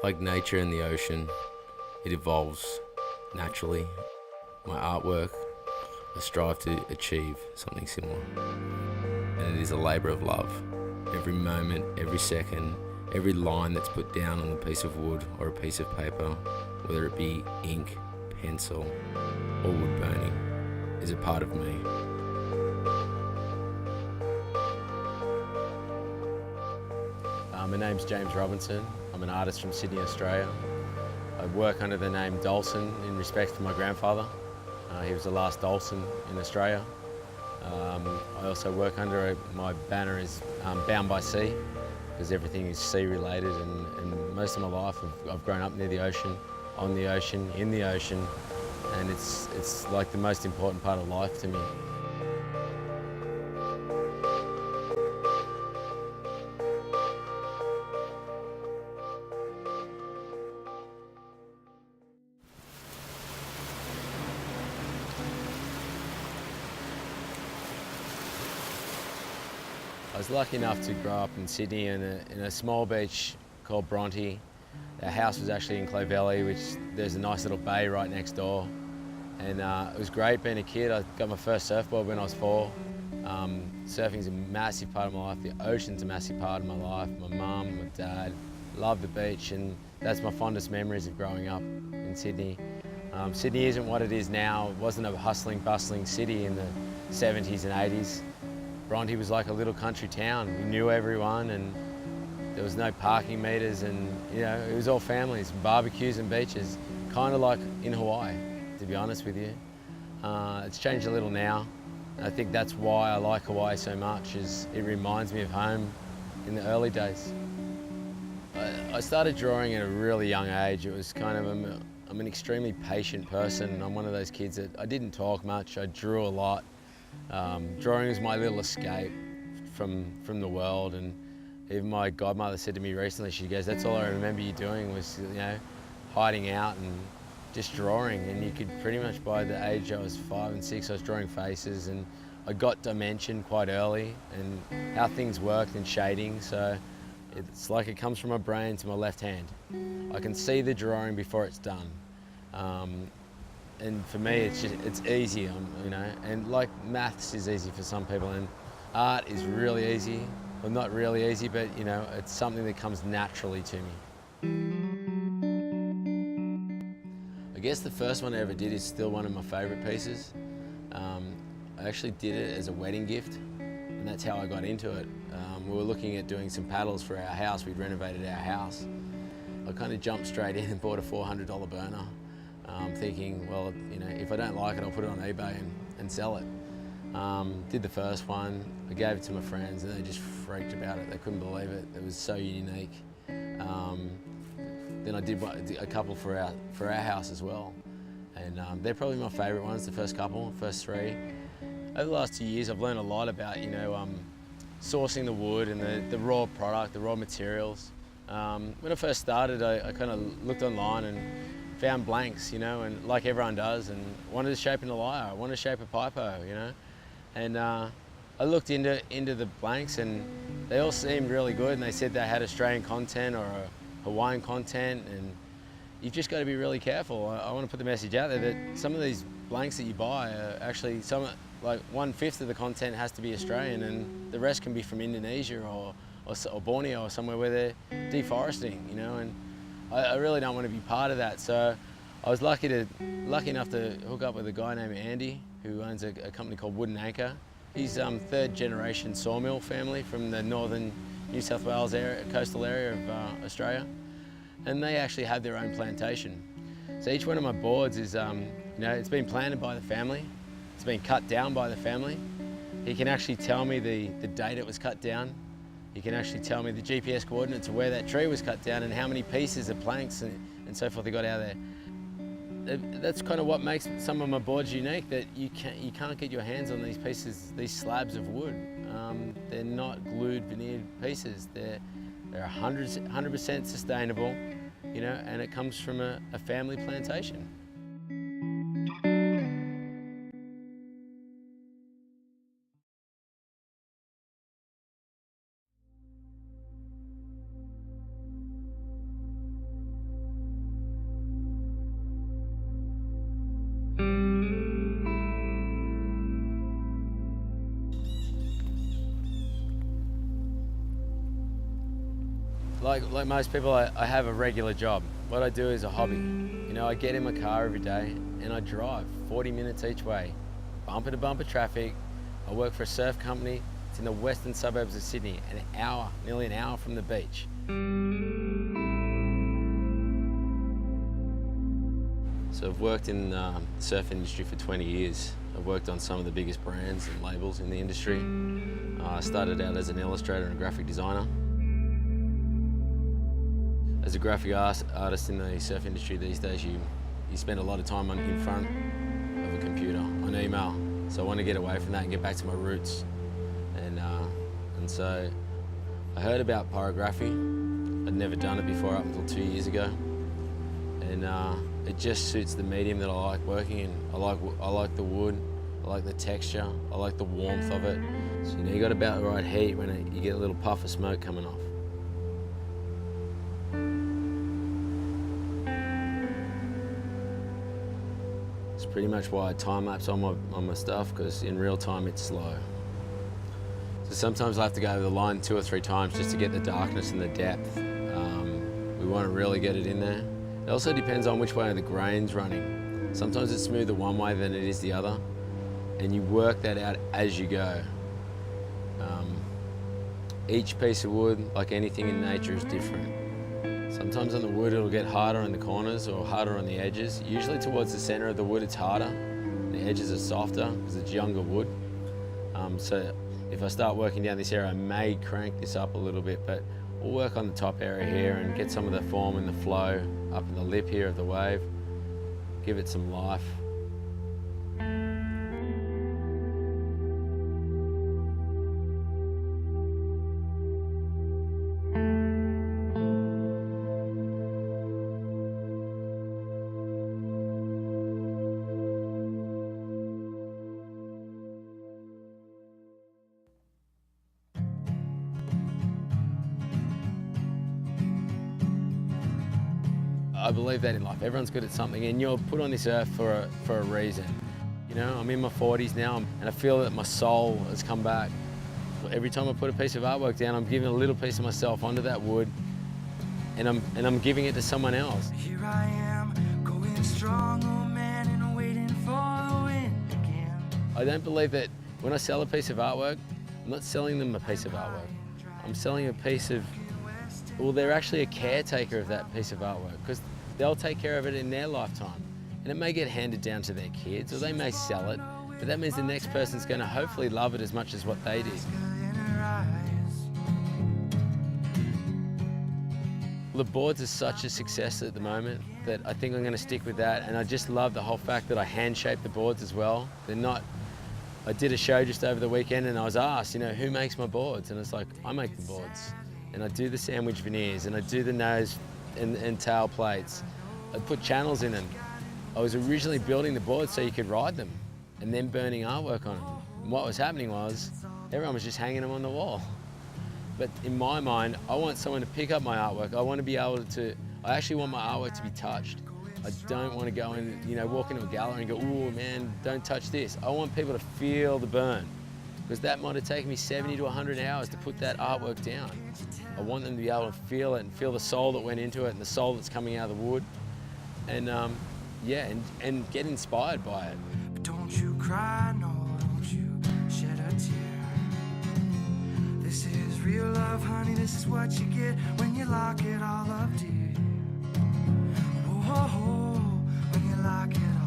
Like nature and the ocean, it evolves naturally. My artwork, I strive to achieve something similar. And it is a labour of love. Every moment, every second, every line that's put down on a piece of wood or a piece of paper, whether it be ink, pencil, or wood burning, is a part of me. My name's James Robinson. I'm an artist from Sydney, Australia. I work under the name Dolsen in respect for my grandfather. He was the last Dolsen in Australia. I also work under my banner is Bound by Sea, because everything is sea related, and most of my life I've grown up near the ocean, on the ocean, in the ocean, and it's like the most important part of life to me. I was lucky enough to grow up in Sydney in a small beach called Bronte. Our house was actually in Clovelly, which there's a nice little bay right next door. And it was great being a kid. I got my first surfboard when I was 4. Surfing's a massive part of my life. The ocean's a massive part of my life. My mum, my dad, love the beach, and that's my fondest memories of growing up in Sydney. Sydney isn't what it is now. It wasn't a hustling, bustling city in the 70s and 80s. Bronte was like a little country town. We knew everyone, and there was no parking meters, and it was all families, barbecues and beaches, kind of like in Hawaii, to be honest with you. It's changed a little now. I think that's why I like Hawaii so much, is it reminds me of home in the early days. I started drawing at a really young age. It was kind of, I'm an extremely patient person. I'm one of those kids that I didn't talk much, I drew a lot. Drawing was my little escape from the world, and even my godmother said to me recently, she goes, that's all I remember you doing was, hiding out and just drawing. And you could pretty much, by the age I was 5 and 6, I was drawing faces, and I got dimension quite early and how things worked and shading. So it's like it comes from my brain to my left hand. I can see the drawing before it's done. And for me, it's easy, and like maths is easy for some people, and art is really easy. Well, not really easy, but it's something that comes naturally to me. I guess the first one I ever did is still one of my favourite pieces. I actually did it as a wedding gift, and that's how I got into it. We were looking at doing some paddles for our house. We'd renovated our house. I kind of jumped straight in and bought a $400 burner. Thinking, well, if I don't like it, I'll put it on eBay and sell it. Did the first one, I gave it to my friends, and they just freaked about it. They couldn't believe it. It was so unique. Then I did a couple for our house as well, and they're probably my favourite ones. The first 3. Over the last 2 years, I've learned a lot about sourcing the wood and the raw product, the raw materials. When I first started, I kind of looked online and found blanks, and like everyone does, and wanted to shape an lyre, I wanted to shape a pipo, and I looked into the blanks, and they all seemed really good, and they said they had Australian content or Hawaiian content, and you've just got to be really careful. I want to put the message out there that some of these blanks that you buy are actually like 1/5 of the content has to be Australian, and the rest can be from Indonesia or Borneo or somewhere where they're deforesting, and I really don't want to be part of that. So I was lucky enough to hook up with a guy named Andy, who owns a company called Wooden Anchor. He's 3rd generation sawmill family from the northern New South Wales coastal area of Australia, and they actually have their own plantation. So each one of my boards is, it's been planted by the family, it's been cut down by the family. He can actually tell me the date it was cut down. He can actually tell me the GPS coordinates of where that tree was cut down and how many pieces of planks and so forth he got out of there. That's kind of what makes some of my boards unique, that you can't get your hands on these pieces, these slabs of wood. They're not glued veneered pieces. They're 100% sustainable, and it comes from a family plantation. Like most people, I have a regular job. What I do is a hobby. You know, I get in my car every day and I drive 40 minutes each way, bumper to bumper traffic. I work for a surf company. It's in the western suburbs of Sydney, nearly an hour from the beach. So I've worked in the surf industry for 20 years. I've worked on some of the biggest brands and labels in the industry. I started out as an illustrator and a graphic designer. As a graphic artist in the surf industry these days, you spend a lot of time in front of a computer, on email. So I want to get away from that and get back to my roots. And so I heard about pyrography. I'd never done it before up until 2 years ago. And it just suits the medium that I like working in. I like the wood, I like the texture, I like the warmth of it. So you got about the right heat when you get a little puff of smoke coming off. It's pretty much why I time lapse on my stuff, because in real time it's slow. So sometimes I have to go over the line 2 or 3 times just to get the darkness and the depth. We want to really get it in there. It also depends on which way the grain's running. Sometimes it's smoother one way than it is the other, and you work that out as you go. Each piece of wood, like anything in nature, is different. Sometimes on the wood it'll get harder in the corners or harder on the edges. Usually towards the center of the wood it's harder. The edges are softer because it's younger wood. So if I start working down this area, I may crank this up a little bit, but we'll work on the top area here and get some of the form and the flow up in the lip here of the wave. Give it some life. I believe that in life. Everyone's good at something, and you're put on this earth for a reason. You know, I'm in my 40s now, and I feel that my soul has come back. Every time I put a piece of artwork down, I'm giving a little piece of myself onto that wood, and I'm giving it to someone else. Here I am, going strong, oh man, and waiting for the wind again. I don't believe that when I sell a piece of artwork, I'm not selling them a piece of artwork. I'm selling a piece of, well, they're actually a caretaker of that piece of artwork, because they'll take care of it in their lifetime. And it may get handed down to their kids, or they may sell it, but that means the next person's going to hopefully love it as much as what they did. The boards are such a success at the moment that I think I'm going to stick with that, and I just love the whole fact that I hand shape the boards as well. They're not, I did a show just over the weekend and I was asked, you know, who makes my boards? And it's like, I make the boards. And I do the sandwich veneers, and I do the nose and tail plates. I put channels in them. I was originally building the boards so you could ride them and then burning artwork on them. And what was happening was everyone was just hanging them on the wall. But in my mind, I want someone to pick up my artwork. I want to be able to, I actually want my artwork to be touched. I don't want to go in, you know, walk into a gallery and go, oh man, don't touch this. I want people to feel the burn, because that might have taken me 70 to 100 hours to put that artwork down. I want them to be able to feel it and feel the soul that went into it and the soul that's coming out of the wood. And yeah, and get inspired by it. But don't you cry, no, don't you shed a tear. This is real love, honey, this is what you get when you lock it all up, dear. Oh, when you lock it